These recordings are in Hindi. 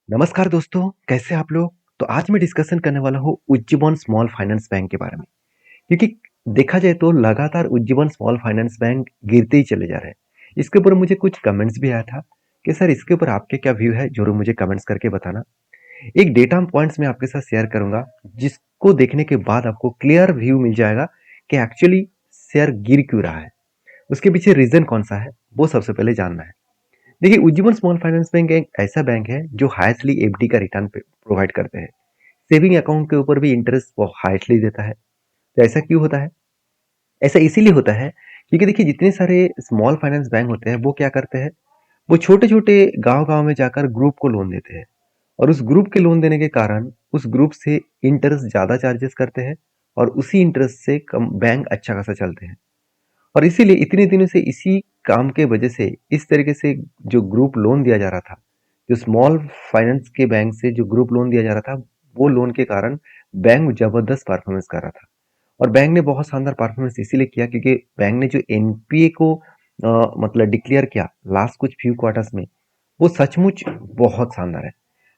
नमस्कार दोस्तों, कैसे आप लोग? तो आज मैं डिस्कशन करने वाला हूँ उज्जीवन स्मॉल फाइनेंस बैंक के बारे में। क्योंकि देखा जाए तो लगातार उज्जीवन स्मॉल फाइनेंस बैंक गिरते ही चले जा रहे हैं। इसके ऊपर मुझे कुछ कमेंट्स भी आया था कि सर इसके ऊपर आपके क्या व्यू है? ज़रूर मुझे कमेंट्स करके बताना। एक डेटा पॉइंट्स मैं आपके साथ शेयर करूँगा, जिसको देखने के बाद आपको क्लियर व्यू मिल जाएगा कि एक्चुअली शेयर गिर क्यों रहा है। उसके पीछे रीज़न कौन-सा है, वो सबसे पहले जानना है। देखिए, उज्जीवन स्मॉल फाइनेंस बैंक एक ऐसा बैंक है जो हाईएस्टली एफडी का रिटर्न प्रोवाइड करते हैं। सेविंग अकाउंट के ऊपर भी इंटरेस्ट वो हाईएस्टली देता है। तो ऐसा क्यों होता है? ऐसा इसीलिए होता है क्योंकि देखिए जितने सारे स्मॉल फाइनेंस बैंक होते हैं वो क्या करते हैं, वो छोटे-छोटे गाँव-गाँव में जाकर ग्रुप को लोन देते हैं और उस ग्रुप के लोन देने के कारण उस ग्रुप से इंटरेस्ट ज़्यादा चार्जेस करते हैं और उसी इंटरेस्ट से कम बैंक अच्छा खासा चलते हैं। और इसीलिए इतने दिनों से इसी काम के वजह से इस तरीके से जो ग्रुप लोन दिया जा रहा था, जो स्मॉल फाइनेंस के बैंक से जो ग्रुप लोन दिया जा रहा था, वो लोन के कारण बैंक जबरदस्त परफॉर्मेंस कर रहा था। और बैंक ने बहुत शानदार परफॉर्मेंस इसीलिए किया क्योंकि बैंक ने जो एनपीए को मतलब डिक्लेयर किया लास्ट कुछ फ्यू क्वार्टर्स में, वो सचमुच बहुत शानदार है।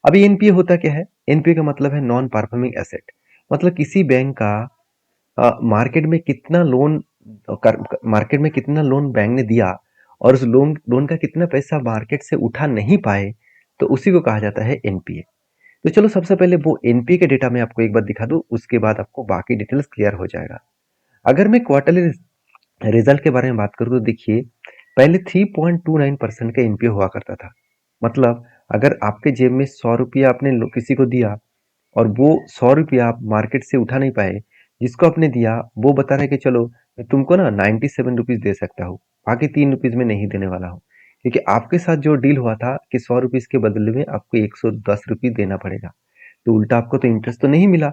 अभी एनपीए होता क्या है? एनपीए का मतलब है नॉन परफॉर्मिंग एसेट। मतलब किसी बैंक का मार्केट में कितना लोन मार्केट में कितना लोन बैंक ने दिया और उस लोन लोन का कितना पैसा मार्केट से उठा नहीं पाए, तो उसी को कहा जाता है एनपीए। तो चलो सबसे पहले वो एनपीए के डेटा मैं आपको एक बार दिखा दूं, उसके बाद आपको बाकी डिटेल्स क्लियर हो जाएगा। अगर मैं क्वार्टरली रिजल्ट के बारे में बात करूं तो देखिए, पहले 3.29% का एनपीए हुआ करता था। मतलब अगर आपके जेब में 100 रुपया आपने किसी को दिया और वो 100 रुपया आप मार्केट से उठा नहीं पाए, जिसको आपने दिया वो बता रहा है कि चलो मैं तुमको ना 97 रुपीज दे सकता हूँ, बाकी 3 रुपीज में नहीं देने वाला हूँ। क्योंकि आपके साथ जो डील हुआ था कि 100 रुपीज के बदले में आपको 110 रुपये देना पड़ेगा, तो उल्टा आपको तो इंटरेस्ट तो नहीं मिला।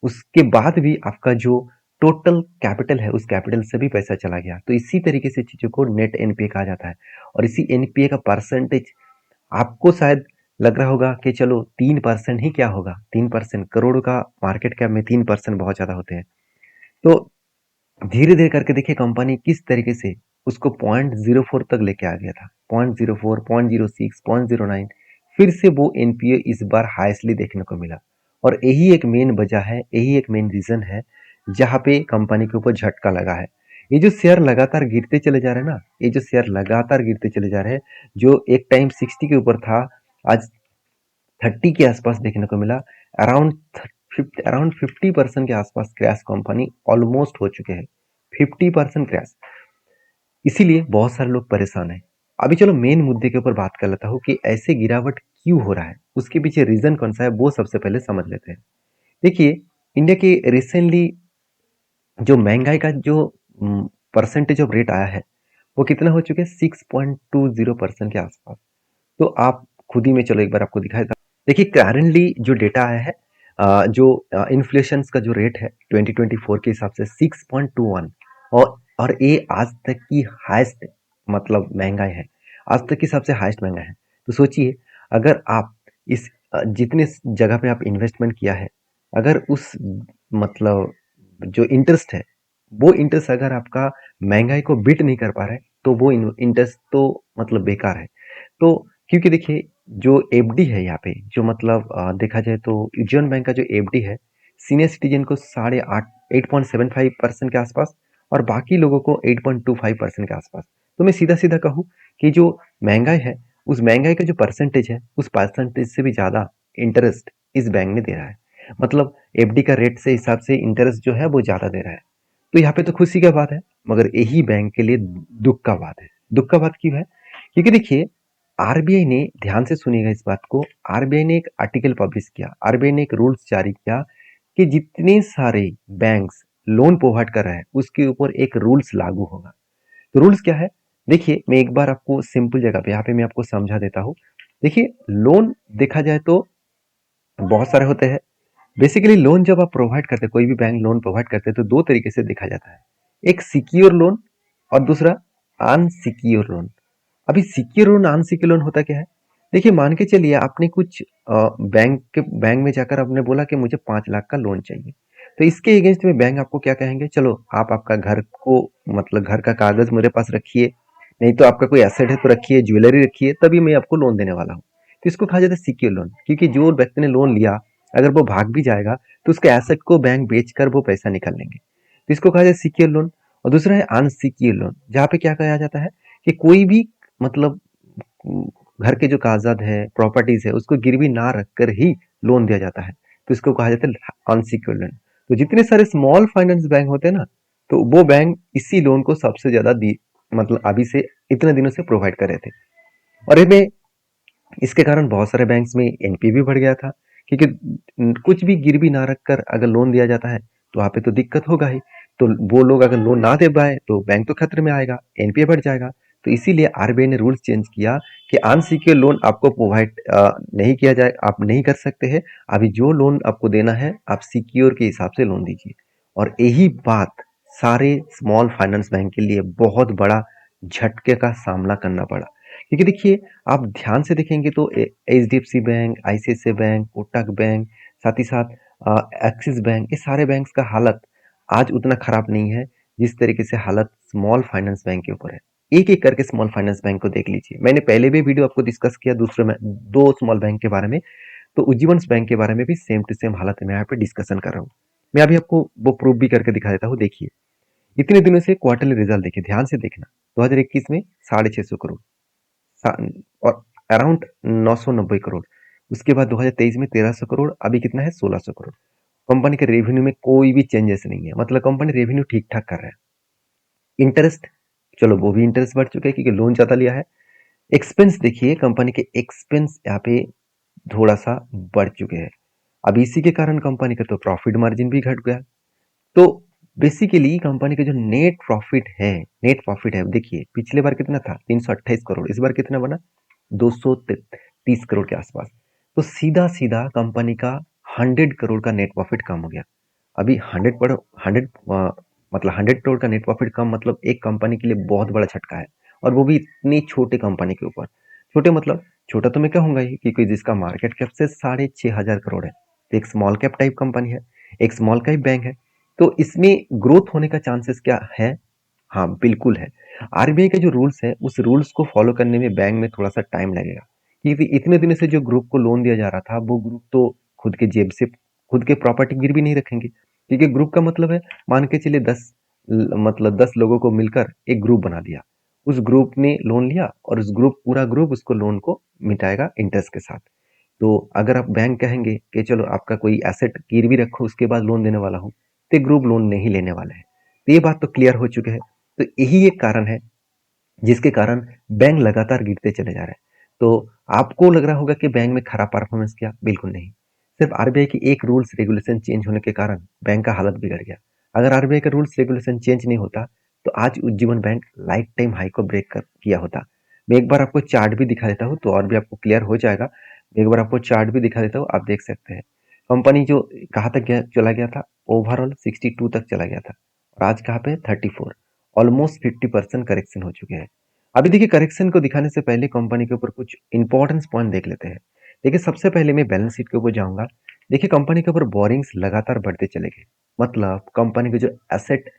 उसके बाद भी आपका जो टोटल कैपिटल है उस कैपिटल से भी पैसा चला गया। तो इसी तरीके से चीजों को नेट एनपीए कहा जाता है। और इसी एनपीए का परसेंटेज आपको शायद लग रहा होगा कि चलो 3% ही क्या होगा, 3%, करोड़ों का मार्केट कैप में 3% बहुत ज्यादा होते हैं। तो धीरे धीरे करके देखिए कंपनी किस तरीके से उसको 0.04 तक लेके आ गया था, 0.04, 0.06, 0.09। फिर से वो एनपीए इस बार हाईएस्टली देखने को मिला। और यही एक मेन वजह है, यही एक मेन रीजन है जहाँ पे कंपनी के ऊपर झटका लगा है। ये जो शेयर लगातार गिरते चले जा रहे हैं ना, ये जो शेयर लगातार गिरते चले जा रहे हैं, जो एक टाइम 60 के ऊपर था, आज 30 के आसपास देखने को मिला। अराउंड अराउंड 50% के आसपास क्रैश कंपनी ऑलमोस्ट हो चुके हैं। 50% क्रैश। इसीलिए बहुत सारे लोग परेशान हैं। अभी चलो मेन मुद्दे के ऊपर बात कर लेता हूँ कि ऐसे गिरावट क्यों हो रहा है, उसके पीछे रीजन कौन सा है वो सबसे पहले समझ लेते हैं। देखिए, इंडिया के रिसेंटली जो महंगाई का जो परसेंटेज ऑफ रेट आया है, वो कितना हो चुके हैं? 6.20% के आसपास। तो आप खुद ही में चलो एक बार आपको दिखाया था। देखिए करंटली जो डेटा आया है, जो इन्फ्लेशन का जो रेट है 2024 के हिसाब से 6.21। और ये आज तक की हाईएस्ट मतलब महंगाई है, आज तक के हिसाब से हाईएस्ट महंगाई है। तो सोचिए, अगर आप इस जितने जगह पे आप इन्वेस्टमेंट किया है, अगर उस मतलब जो इंटरेस्ट है, वो इंटरेस्ट अगर आपका महंगाई को बीट नहीं कर पा रहा है, तो वो इंटरेस्ट तो मतलब बेकार है। तो क्योंकि देखिए जो एफडी है यहाँ पे, जो मतलब देखा जाए तो यूनियन बैंक का जो एफडी है, सीनियर सिटीजन को 8.5 8.75% के आसपास और बाकी लोगों को 8.25% के आसपास। तो मैं सीधा सीधा कहूँ कि जो महंगाई है, उस महंगाई का जो परसेंटेज है, उस परसेंटेज से भी ज्यादा इंटरेस्ट इस बैंक ने दे रहा है। मतलब एफडी का रेट से हिसाब से इंटरेस्ट जो है वो ज्यादा दे रहा है। तो यहाँ पे तो खुशी का बात है, मगर यही बैंक के लिए दुख का बात है। दुख का बात क्यों है? क्योंकि देखिए, आरबीआई ने, ध्यान से सुनिएगा इस बात को, आरबीआई ने एक आर्टिकल पब्लिश किया, आरबीआई ने एक रूल्स जारी किया कि जितने सारे बैंक्स लोन प्रोवाइड कर रहे हैं उसके ऊपर एक रूल्स लागू होगा। तो रूल्स क्या है? देखिए मैं एक बार आपको सिंपल जगह पे यहाँ पे मैं आपको समझा देता हूँ। देखिए, लोन देखा जाए तो बहुत सारे होते हैं। बेसिकली लोन जब आप प्रोवाइड करते हैं, कोई भी बैंक लोन प्रोवाइड करते हैं, तो दो तरीके से देखा जाता है। एक सिक्योर लोन और दूसरा अनसिक्योर लोन। अभी सिक्योर लोन अनसिक्योर लोन होता क्या है? देखिए मान के चलिए आपने कुछ बैंक में जाकर आपने बोला कि मुझे 5 लाख का लोन चाहिए। तो इसके अगेंस्ट में बैंक आपको क्या कहेंगे, चलो आप आपका घर को मतलब घर का कागज मेरे पास रखिए, नहीं तो आपका कोई एसेट है तो रखिए, ज्वेलरी रखिए, तभी मैं आपको लोन देने वाला हूँ। तो इसको कहा जाता है सिक्योर लोन, क्योंकि जो व्यक्ति ने लोन लिया अगर वो भाग भी जाएगा तो उसके एसेट को बैंक बेचकर वो पैसा निकाल लेंगे, तो इसको कहा जाता है सिक्योर लोन। और दूसरा है अनसिक्योर लोन, जहाँ पे क्या कहा जाता है कि कोई भी मतलब घर के जो कागजात है, प्रॉपर्टीज है, उसको गिरवी ना रखकर ही लोन दिया जाता है, तो इसको कहा जाता है अनसिक्योर्ड लोन। तो जितने सारे स्मॉल फाइनेंस बैंक होते हैं ना, तो वो बैंक इसी लोन को सबसे ज्यादा दी मतलब अभी से इतने दिनों से प्रोवाइड कर रहे थे। और इनमें इसके कारण बहुत सारे बैंक्स में एनपीए भी बढ़ गया था, क्योंकि कुछ भी गिरवी ना रखकर अगर लोन दिया जाता है तो वहां पे तो दिक्कत होगा ही। तो वो लोग अगर लोन ना दे पाए तो बैंक तो खतरे में आएगा, एनपीए बढ़ जाएगा। तो इसीलिए आरबीआई ने रूल्स चेंज किया कि अनसिक्योर लोन आपको प्रोवाइड नहीं किया जाए, आप नहीं कर सकते हैं। अभी जो लोन आपको देना है आप सिक्योर के हिसाब से लोन दीजिए। और यही बात सारे स्मॉल फाइनेंस बैंक के लिए बहुत बड़ा झटके का सामना करना पड़ा, क्योंकि देखिए आप ध्यान से देखेंगे तो HDFC bank, ICICI bank, Kotak bank, साथ ही साथ एक्सिस बैंक, ये सारे बैंक्स का हालत आज उतना खराब नहीं है जिस तरीके से हालत स्मॉल फाइनेंस बैंक के ऊपर है। एक एक करके स्मॉल फाइनेंस बैंक को देख लीजिए। मैंने पहले भी वीडियो आपको डिस्कस किया दूसरे में दो स्मॉल बैंक के बारे में, तो उज्जीवन बैंक के बारे में भी सेम टू सेम हालत में यहाँ पे डिस्कशन कर रहा हूँ। मैं अभी आपको वो प्रूफ भी करके दिखा देता हूँ। देखिए इतने दिनों से क्वार्टरली रिजल्ट देखिए, ध्यान से देखना। 2021 में 650 करोड़ और अराउंड 990 करोड़। उसके बाद 2023 में 1300 करोड़, अभी कितना है 1600 करोड़। कंपनी के रेवेन्यू में कोई भी चेंजेस नहीं है, मतलब कंपनी रेवेन्यू ठीक ठाक कर रहा है। इंटरेस्ट, चलो वो भी इंटरेस्ट बढ़ चुका है क्योंकि लोन ज्यादा लिया है। एक्सपेंस देखिए, कंपनी के एक्सपेंस यहाँ पे थोड़ा सा बढ़ चुके हैं। अब इसी के कारण कंपनी का तो प्रॉफिट मार्जिन भी घट गया। तो बेसिकली कंपनी का जो नेट प्रॉफिट है देखिए, पिछले बार कितना था 328 करोड़, इस बार कितना बना 230 करोड़ के आसपास। तो सीधा सीधा कंपनी का 100 करोड़ का नेट प्रॉफिट कम हो गया। अभी 100 करोड़ का नेट प्रॉफिट कम मतलब एक कंपनी के लिए बहुत बड़ा झटका है, और वो भी इतनी छोटे कंपनी के ऊपर। छोटे मतलब छोटा तो मैं कहूंगा ही, क्योंकि जिसका मार्केट कैप से 6,500 करोड़ है, तो एक स्मॉल कैप टाइप कंपनी है, एक स्मॉल कैप बैंक है। तो इसमें ग्रोथ होने का चांसेस क्या है? हाँ बिल्कुल है। आरबीआई के जो रूल्स है उस रूल्स को फॉलो करने में बैंक में थोड़ा सा टाइम लगेगा, क्योंकि इतने दिनों से जो ग्रुप को लोन दिया जा रहा था वो ग्रुप तो खुद के जेब से खुद के प्रॉपर्टी गिरवी नहीं रखेंगे, क्योंकि ग्रुप का मतलब है, मान के चलिए 10 लोगों को मिलकर एक ग्रुप बना दिया। उस ग्रुप ने लोन लिया और उस पूरा ग्रुप उसको लोन को मिटाएगा इंटरेस्ट के साथ। तो अगर आप बैंक कहेंगे कि चलो आपका कोई एसेट गिरवी रखो उसके बाद लोन देने वाला हूँ, तो ग्रुप लोन नहीं लेने वाले हैं। तो ये बात तो क्लियर हो चुके हैं। तो यही एक कारण है जिसके कारण बैंक लगातार गिरते चले जा रहे हैं। तो आपको लग रहा होगा कि बैंक में खराब परफॉर्मेंस किया, बिल्कुल नहीं। सिर्फ आरबीआई की एक रूल्स रेगुलेशन चेंज होने के कारण बैंक का हालत बिगड़ गया। अगर आरबीआई का रूल्स रेगुलेशन चेंज नहीं होता तो आज Ujjivan bank life time high को ब्रेक कर किया होता। मैं एक बार आपको चार्ट भी दिखा देता हूँ तो और भी आपको क्लियर हो जाएगा। मैं एक बार आपको चार्ट भी दिखा देता हूँ, आप देख सकते हैं कंपनी जो कहाँ तक चला गया था, ओवरऑल 62 तक चला गया था, और आज कहाँ पे 34। ऑलमोस्ट 50% करेक्शन हो चुके हैं। अभी देखिए करेक्शन को दिखाने से पहले कंपनी के ऊपर कुछ इंपॉर्टेंस पॉइंट देख लेते हैं। देखिए सबसे पहले मैं बैलेंस शीट के ऊपर जाऊंगा। देखिए कंपनी के ऊपर बोरिंग्स लगातार बढ़ते चले गए, मतलब कंपनी के जो एसेट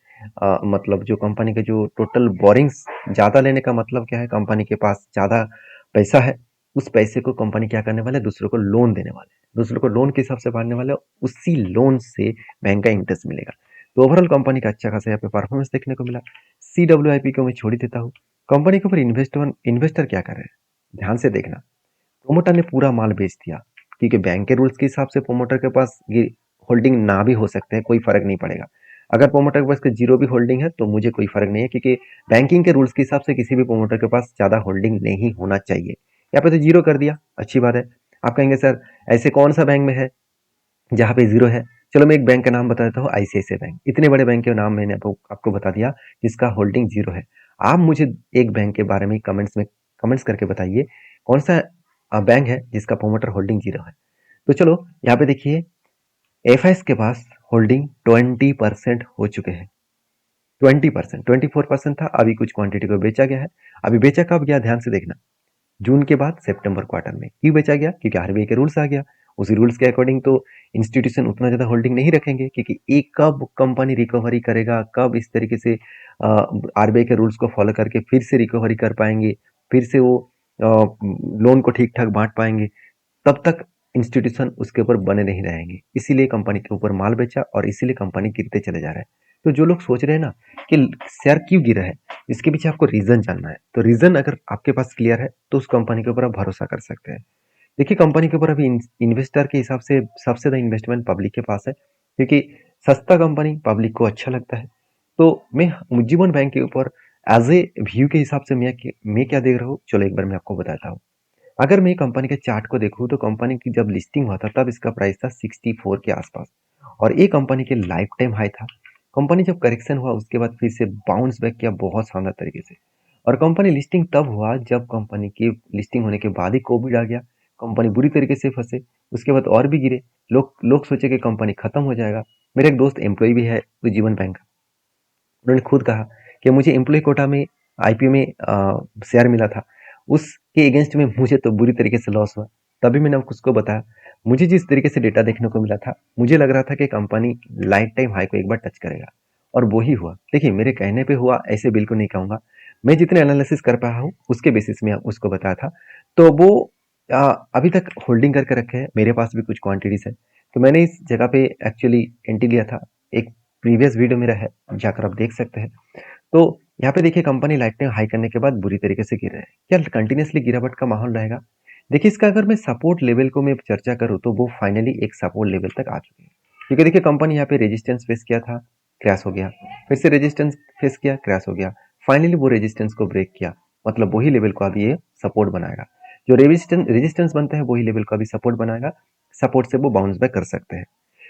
मतलब जो कंपनी के जो टोटल बोरिंग्स ज्यादा लेने का मतलब क्या है, कंपनी के पास ज्यादा पैसा है, उस पैसे को कंपनी क्या करने वाले, दूसरों को लोन देने वाले, दूसरों को लोन के हिसाब से बांटने वाले, उसी लोन से बैंक का इंटरेस्ट मिलेगा। तो ओवरऑल कंपनी का अच्छा खासा यहाँ पे परफॉर्मेंस देखने को मिला। CWIP को मैं छोड़ ही देता हूँ। कंपनी के ऊपर इन्वेस्टर क्या कर रहे हैं, ध्यान से देखना। प्रोमोटर ने पूरा माल बेच दिया, क्योंकि बैंक के रूल्स के हिसाब से प्रोमोटर के पास ये होल्डिंग ना भी हो सकते हैं, कोई फर्क नहीं पड़ेगा। अगर प्रोमोटर के पास जीरो भी होल्डिंग है तो मुझे कोई फर्क नहीं है, क्योंकि बैंकिंग के रूल्स के हिसाब से किसी भी प्रोमोटर के पास ज्यादा होल्डिंग नहीं होना चाहिए। यहाँ पे तो जीरो कर दिया, अच्छी बात है। आप कहेंगे सर ऐसे कौन सा बैंक में है जहाँ पे जीरो है? चलो मैं एक बैंक का नाम बता देता हूँ, आईसीआईसीआई बैंक। इतने बड़े बैंक के नाम मैंने आपको बता दिया जिसका होल्डिंग जीरो है। आप मुझे एक बैंक के बारे में कमेंट्स करके बताइए कौन सा बैंक है जिसका प्रोमोटर होल्डिंग जीरो है। तो चलो यहाँ पे देखिए, एफआईएस के पास होल्डिंग 20% हो चुके हैं। 20%, 24% था, अभी कुछ क्वांटिटी को बेचा गया है। अभी बेचा कब गया, ध्यान से देखना, जून के बाद सितंबर क्वार्टर में। क्यों बेचा गया? क्योंकि आरबीआई के रूल्स आ गया। उसी रूल्स के अकॉर्डिंग तो इंस्टीट्यूशन उतना ज्यादा होल्डिंग नहीं रखेंगे, क्योंकि एक कब कंपनी रिकवरी करेगा, कब इस तरीके से आरबीआई के रूल्स को फॉलो करके फिर से रिकवरी कर पाएंगे, फिर से वो लोन को ठीक-ठाक बाँट पाएँगे, तब तक इंस्टीट्यूशन उसके ऊपर बने नहीं रहेंगे। इसीलिए कंपनी के ऊपर माल बेचा और इसीलिए कंपनी गिरते चले जा रहा है। तो जो लोग सोच रहे हैं ना कि शेयर क्यों गिरा है, इसके पीछे आपको रीज़न जानना है। तो रीज़न अगर आपके पास क्लियर है, तो उस कंपनी के ऊपर आप भरोसा कर सकते हैं। देखिए कंपनी के ऊपर अभी इन्वेस्टर के हिसाब से सबसे ज़्यादा इन्वेस्टमेंट पब्लिक के पास है, क्योंकि सस्ता कंपनी पब्लिक को अच्छा लगता है। तो मैं उज्जीवन बैंक के ऊपर एज ए व्यू के हिसाब से मैं क्या देख रहा हूँ, चलो एक बार मैं आपको बताता हूँ। अगर मैं कंपनी के चार्ट को देखूँ तो कंपनी की जब लिस्टिंग हुआ था तब इसका प्राइस था 64 के आसपास, और ये कंपनी के लाइफ टाइम हाई था। कंपनी जब करेक्शन हुआ उसके बाद फिर से बाउंस बैक किया बहुत शानदार तरीके से, और कंपनी लिस्टिंग तब हुआ जब कंपनी की लिस्टिंग होने के बाद ही कोविड आ गया। कंपनी बुरी तरीके से फंसे, उसके बाद और भी गिरे। लोग लोग सोचे कि कंपनी खत्म हो जाएगा। मेरा एक दोस्त एम्प्लॉय भी है उज्जीवन बैंक का, उन्होंने खुद कहा कि मुझे एम्प्लॉय कोटा में आईपीओ में शेयर मिला था, उसके अगेंस्ट में मुझे तो बुरी तरीके से लॉस हुआ। तभी मैंने उसको बताया, मुझे जिस तरीके से डेटा देखने को मिला था, मुझे लग रहा था कि कंपनी लाइफ टाइम हाई को एक बार टच करेगा, और वो ही हुआ। देखिए मेरे कहने पे हुआ ऐसे बिल्कुल नहीं कहूँगा, मैं जितने एनालिसिस कर पाया हूँ उसके बेसिस में उसको बताया था। तो वो अ, अभी तक होल्डिंग करके रखे हैं, मेरे पास भी कुछ क्वांटिटीज है। तो मैंने इस जगह पे एक्चुअली एंट्री लिया था, एक प्रीवियस वीडियो मेरा है, जाकर आप देख सकते हैं। तो यहाँ पे देखिए कंपनी लाइफ टाइम हाई करने के बाद बुरी तरीके से गिर रहा है। क्या कंटिन्यूअसली गिरावट का माहौल रहेगा? देखिए इसका अगर मैं सपोर्ट लेवल को मैं चर्चा करूँ तो वो फाइनली एक सपोर्ट लेवल तक आ चुके हैं, क्योंकि देखिए कंपनी यहाँ पे रेजिस्टेंस फेस किया था, क्रैश हो गया, फिर से रेजिस्टेंस फेस किया, क्रैश हो गया, फाइनली वो रेजिस्टेंस को ब्रेक किया, मतलब वही लेवल को अभी ये सपोर्ट बनाएगा। जो रेजिस्टेंस बनता है वही लेवल को अभी सपोर्ट बनाएगा, सपोर्ट से वो बाउंस बैक कर सकते हैं।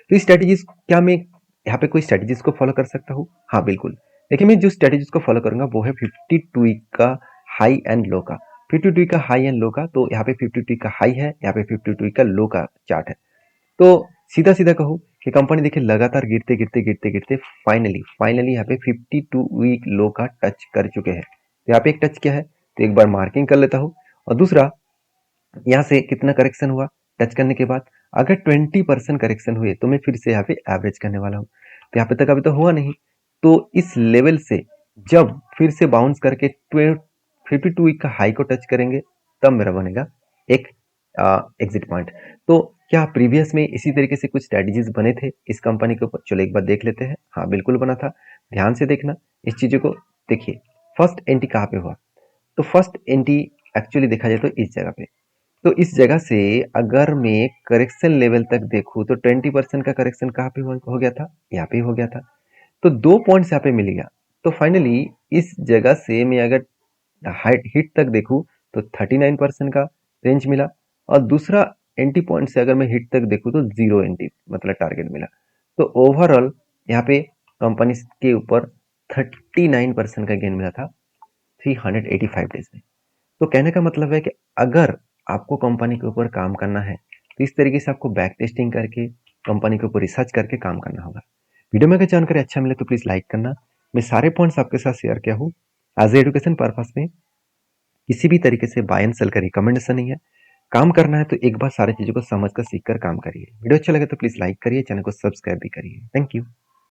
तो इस स्ट्रेटेजीज, क्या मैं यहाँ पे कोई स्ट्रेटेजीज को फॉलो कर सकता हूँ? हाँ बिल्कुल। देखिए मैं जो स्ट्रेटेजीज को फॉलो करूंगा वो है 52 वीक का हाई एंड लो का। 52 वीक का हाई एंड लो का, तो यहाँ पे 52 वीक का हाई है, यहाँ पे 52 वीक का लो का चार्ट है। तो सीधा सीधा कहूँ कि कंपनी देखिए लगातार गिरते गिरते गिरते गिरते फाइनली फाइनली यहाँ पे 52 वीक लो का टच कर चुके हैं। तो यहाँ पे एक टच किया है, तो एक बार मार्किंग कर लेता हूँ। और दूसरा, यहाँ से कितना करेक्शन हुआ टच करने के बाद, अगर 20% करेक्शन हुए तो मैं फिर से यहाँ पे एवरेज करने वाला हूँ। तो यहाँ पे तक अभी तो हुआ नहीं, तो इस लेवल से जब फिर से बाउंस करके 52 वीक का हाई को टच करेंगे तब मेरा बनेगा एक एग्जिट पॉइंट। तो क्या प्रीवियस में इसी तरीके से कुछ स्ट्रेटेजीज बने थे इस कंपनी के ऊपर? चलो एक बार देख लेते हैं। हाँ बिल्कुल बना था, ध्यान से देखना इस चीजों को। देखिए फर्स्ट एंट्री कहाँ पे हुआ, तो फर्स्ट एंट्री एक्चुअली देखा जाए तो इस जगह पे। तो इस जगह से अगर मैं करेक्शन लेवल तक देखूं तो 20% का करेक्शन कहाँ पे हो गया था, यहाँ पे हो गया था। तो 2 पॉइंट्स यहाँ पे मिल गया। तो फाइनली इस जगह से मैं अगर हाइट हिट तक देखूं तो 39% का रेंज मिला, और दूसरा एंटी पॉइंट से अगर मैं हिट तक देखूं तो 0 एंटी मतलब टारगेट मिला। तो ओवरऑल यहाँ पे कंपनी के ऊपर 39% का गेन मिला था 385 डेज में। तो कहने का मतलब है कि अगर आपको कंपनी के ऊपर काम करना है तो इस तरीके से आपको बैक टेस्टिंग करके कंपनी के ऊपर रिसर्च करके काम करना होगा। वीडियो में अगर जानकारी अच्छा मिले तो प्लीज लाइक करना। मैं सारे पॉइंट्स आपके साथ शेयर किया हूँ एज ए एजुकेशन पर्पस में, किसी भी तरीके से बाय एंड सेल का रिकमेंडेशन नहीं है। काम करना है तो एक बार सारी चीजों को समझ कर सीख कर काम करिए। वीडियो अच्छा लगे तो प्लीज लाइक करिए, चैनल को सब्सक्राइब भी करिए। Thank you.